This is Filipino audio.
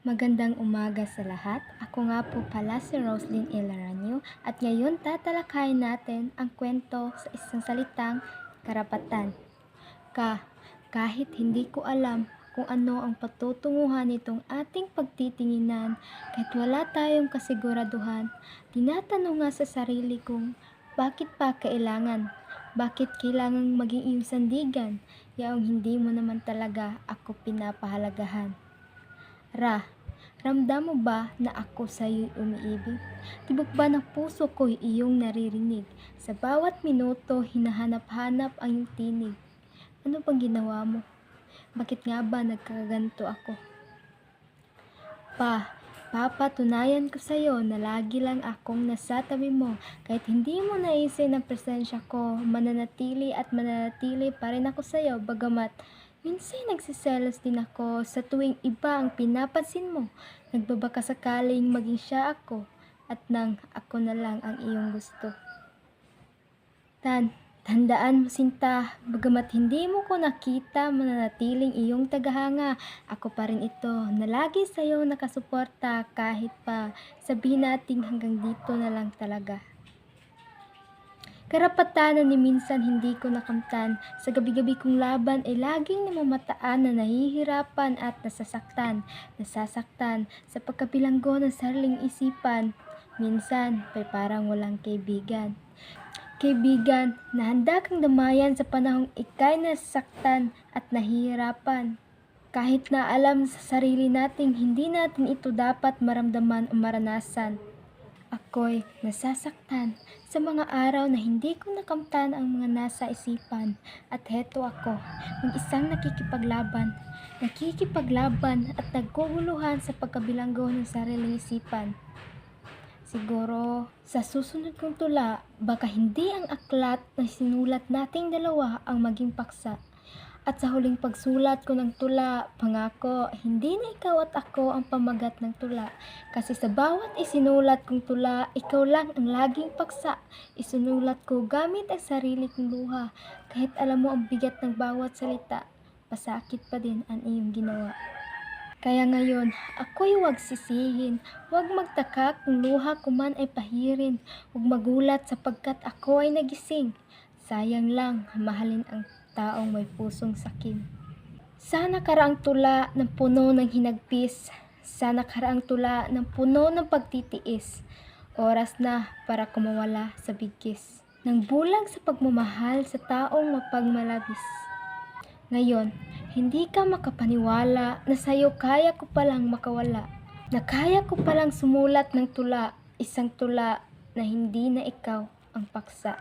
Magandang umaga sa lahat. Ako nga po pala si Roslyn Ilaranyo at ngayon tatalakayin natin ang kwento sa isang salitang karapatan. Kahit hindi ko alam kung ano ang patutunguhan nitong ating pagtitinginan, kahit wala tayong kasiguraduhan, tinatanong nga sa sarili kong, bakit pa kailangan? Bakit kailangang maging iyong sandigan? Yaong hindi mo naman talaga ako pinapahalagahan. Ramdam mo ba na ako sa'yo'y umiibig? Tibok ba ng puso ko'y iyong naririnig? Sa bawat minuto, hinahanap-hanap ang iyong tinig. Ano bang ginawa mo? Bakit nga ba nagkaganto ako? Papatunayan ko sa'yo na lagi lang akong nasa tabi mo. Kahit hindi mo naisin ang presensya ko, mananatili at mananatili pa rin ako sa'yo. Bagamat minsan nagsiselos din ako sa tuwing iba ang pinapansin mo. Nagbabaka sakaling maging siya ako at nang ako na lang ang iyong gusto. Tandaan mo sinta, bagamat hindi mo ko nakita, mananatiling iyong tagahanga. Ako pa rin ito na lagi sa'yo nakasuporta kahit pa sabihin nating hanggang dito na lang talaga. Karapatan na ni minsan hindi ko nakamtan, sa gabi-gabi kong laban ay laging namamataan na nahihirapan at nasasaktan sa pagkabilanggo ng sariling isipan. Minsan ay parang walang kaibigan na handa kang damayan sa panahong ika'y nasaktan at nahihirapan. Kahit na alam sa sarili nating hindi natin ito dapat maramdaman o maranasan. Ako'y nasasaktan sa mga araw na hindi ko nakamtan ang mga nasa isipan. At heto ako, mag-isang nakikipaglaban at nagkuguluhan sa pagkabilanggo ng sariling isipan. Siguro, sa susunod kong tula, baka hindi ang aklat na sinulat nating dalawa ang maging paksa. At sa huling pagsulat ko ng tula, pangako, hindi na ikaw at ako ang pamagat ng tula. Kasi sa bawat isinulat kong tula, ikaw lang ang laging paksa. Isinulat ko gamit ang sarili kong luha. Kahit alam mo ang bigat ng bawat salita, pasakit pa din ang iyong ginawa. Kaya ngayon, ako'y huwag sisihin, huwag magtaka kung luha ko man ay pahirin, huwag magulat sapagkat ako ay nagising. Sayang lang, mahalin ang taong may pusong sakim. Sana karaang tula ng puno ng hinagpis, sana karaang tula ng puno ng pagtitiis. Oras na para kumawala sa bigkis, ng bulag sa pagmamahal sa taong mapagmalabis. Ngayon, hindi ka makapaniwala na sa'yo kaya ko palang makawala, na kaya ko palang sumulat ng tula, isang tula na hindi na ikaw ang paksa.